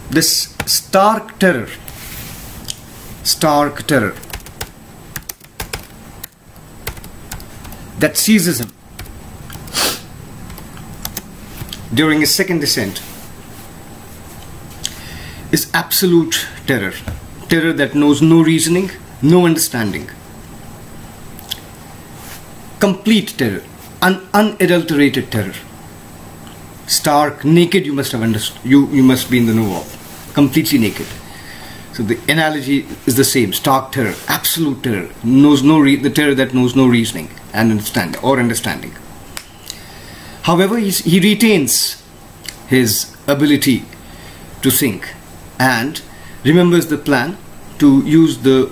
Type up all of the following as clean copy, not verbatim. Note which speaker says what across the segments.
Speaker 1: this stark terror that seizes him during his second descent is absolute terror. Terror that knows no reasoning, no understanding. Complete terror, unadulterated terror. Stark, naked, you must have understood. You must be in the know of. Completely naked. So the analogy is the same. Stark terror, absolute terror, the terror that knows no reasoning and understanding. However, he retains his ability to think and remembers the plan to use the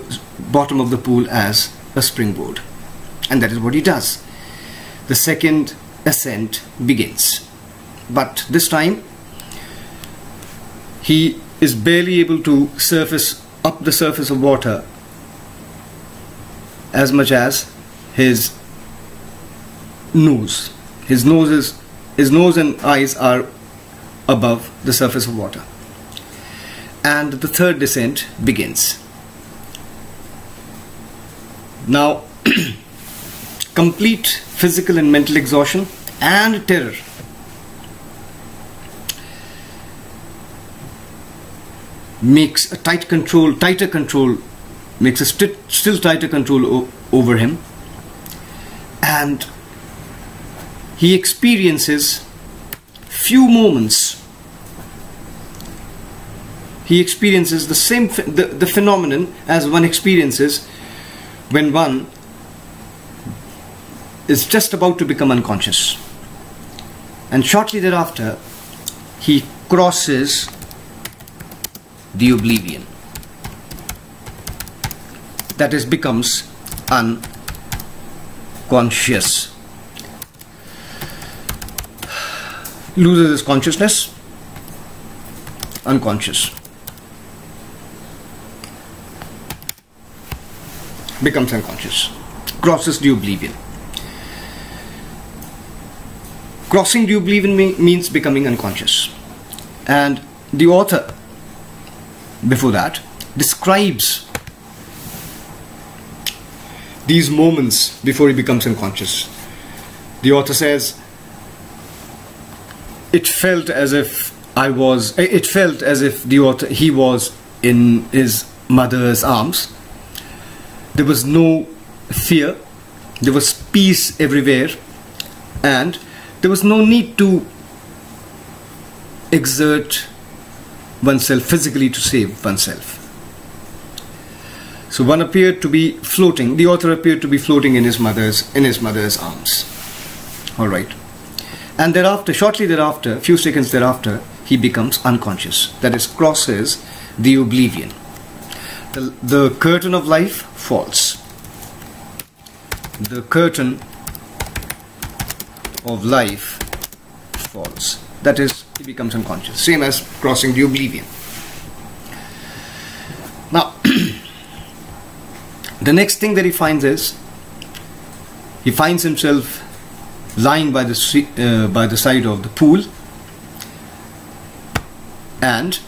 Speaker 1: bottom of the pool as a springboard. And that is what he does. The second ascent begins. But this time, he is barely able to surface up the surface of water as much as his nose. His nose and eyes are above the surface of water. And the third descent begins. Now, complete physical and mental exhaustion and terror makes a tighter control, makes a still tighter control over him, and he experiences few moments. He experiences the same the phenomenon as one experiences when one is just about to become unconscious, and shortly thereafter he crosses the oblivion. That is, becomes unconscious, loses his consciousness, unconscious, becomes unconscious, crosses the oblivion. Crossing the oblivion means becoming unconscious, and the author before that describes these moments before he becomes unconscious. The author says, it felt as if he was in his mother's arms. There was no fear, there was peace everywhere, and there was no need to exert oneself physically to save oneself. So one appeared to be floating, the author appeared to be floating in his mother's arms. Alright. And thereafter, shortly thereafter, a few seconds thereafter, he becomes unconscious. That is, crosses the oblivion. The curtain of life falls. The curtain of life falls. That is, he becomes unconscious. Same as crossing the oblivion. Now, the next thing that he finds is, he finds himself lying by the side of the pool, and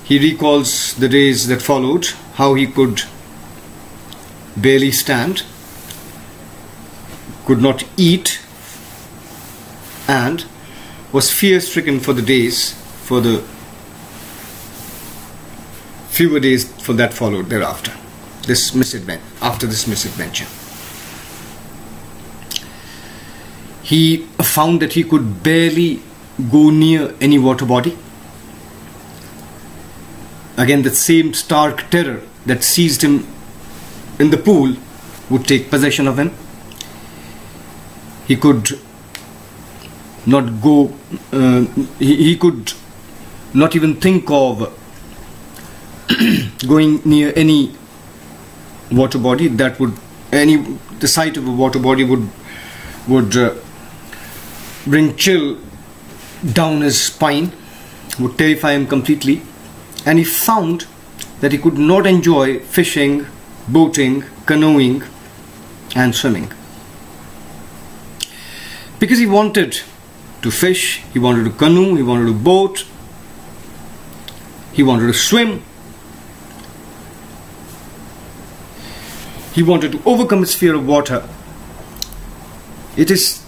Speaker 1: he recalls the days that followed, how he could barely stand, could not eat, and was fear-stricken for the fewer days that followed thereafter. After this misadventure, he found that he could barely go near any water body. Again, the same stark terror that seized him in the pool would take possession of him. He could not go, he could not even think of going near any water body. That would, the sight of a water body would bring chill down his spine, would terrify him completely. And he found that he could not enjoy fishing, boating, canoeing and swimming, because he wanted to fish, he wanted to canoe, he wanted to boat, He wanted to swim. He wanted to overcome his fear of water. It is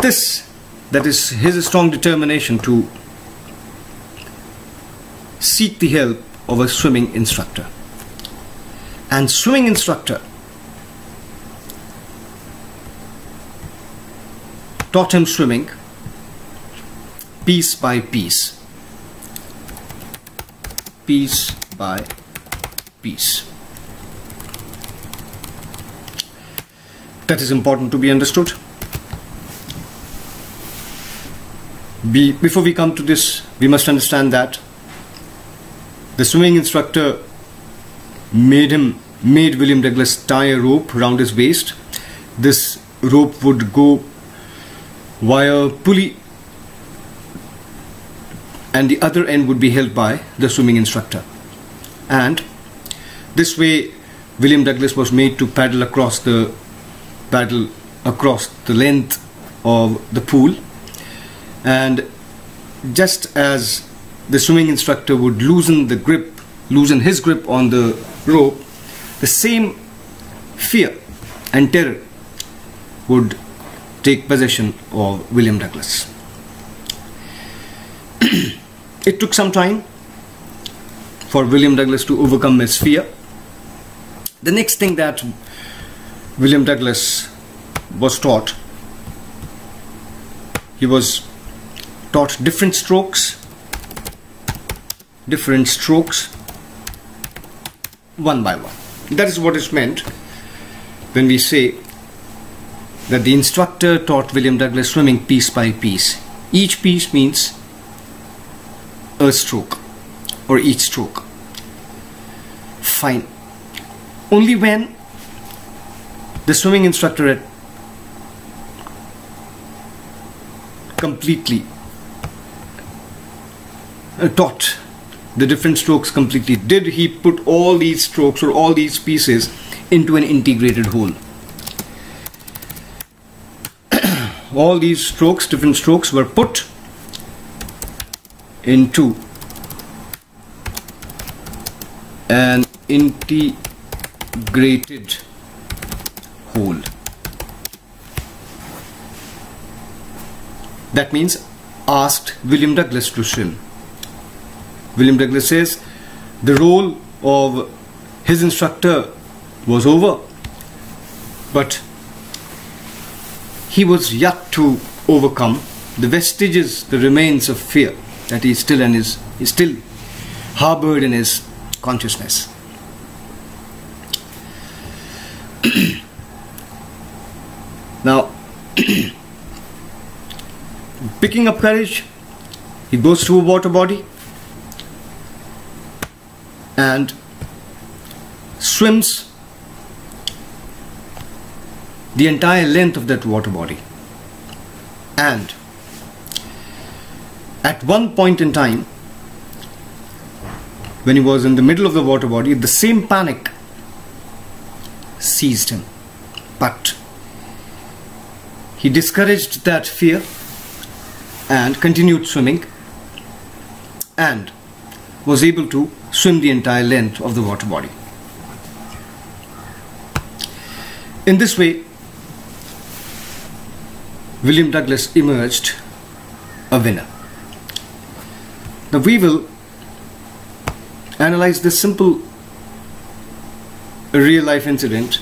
Speaker 1: this that is his strong determination to seek the help of a swimming instructor. And swimming instructor taught him swimming piece by piece. Piece by piece. That is important to be understood. Before we come to this, we must understand that the swimming instructor made William Douglas tie a rope around his waist. This rope would go via a pulley, and the other end would be held by the swimming instructor. And this way William Douglas was made to paddle across the length of the pool. And just as the swimming instructor would loosen his grip on the rope, the same fear and terror would take possession of William Douglas. It took some time for William Douglas to overcome his fear. The next thing that William Douglas was taught, he was taught different strokes, one by one. That is what is meant when we say that the instructor taught William Douglas swimming piece by piece. Each piece means a stroke, or each stroke. Fine. Only when the swimming instructor had completely taught the different strokes completely did he put all these strokes or all these pieces into an integrated whole. All these strokes, different strokes, were put into an integrated whole. That means asked William Douglas to swim. William Douglas says the role of his instructor was over, but he was yet to overcome the vestiges, the remains of fear that he still harbored in his consciousness. Now, picking up courage, he goes to a water body and swims the entire length of that water body. And at one point in time, when he was in the middle of the water body, the same panic seized him. But he discouraged that fear and continued swimming and was able to swim the entire length of the water body. In this way, William Douglas emerged a winner. Now we will analyze this simple real life incident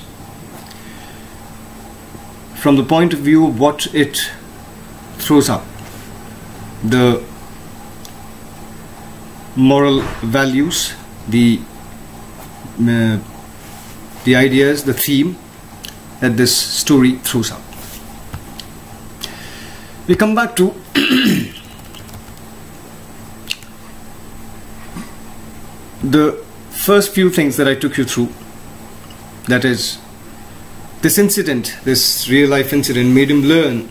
Speaker 1: from the point of view of what it throws up, the moral values, the ideas, the theme that this story throws up. We come back to the first few things that I took you through. That is, this incident, this real life incident, made him learn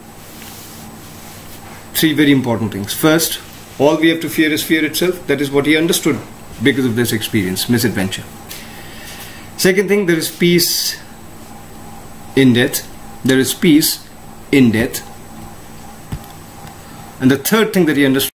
Speaker 1: three very important things. First, all we have to fear is fear itself. That is what he understood because of this experience, misadventure. Second thing, there is peace in death. There is peace in death. And the third thing that he understood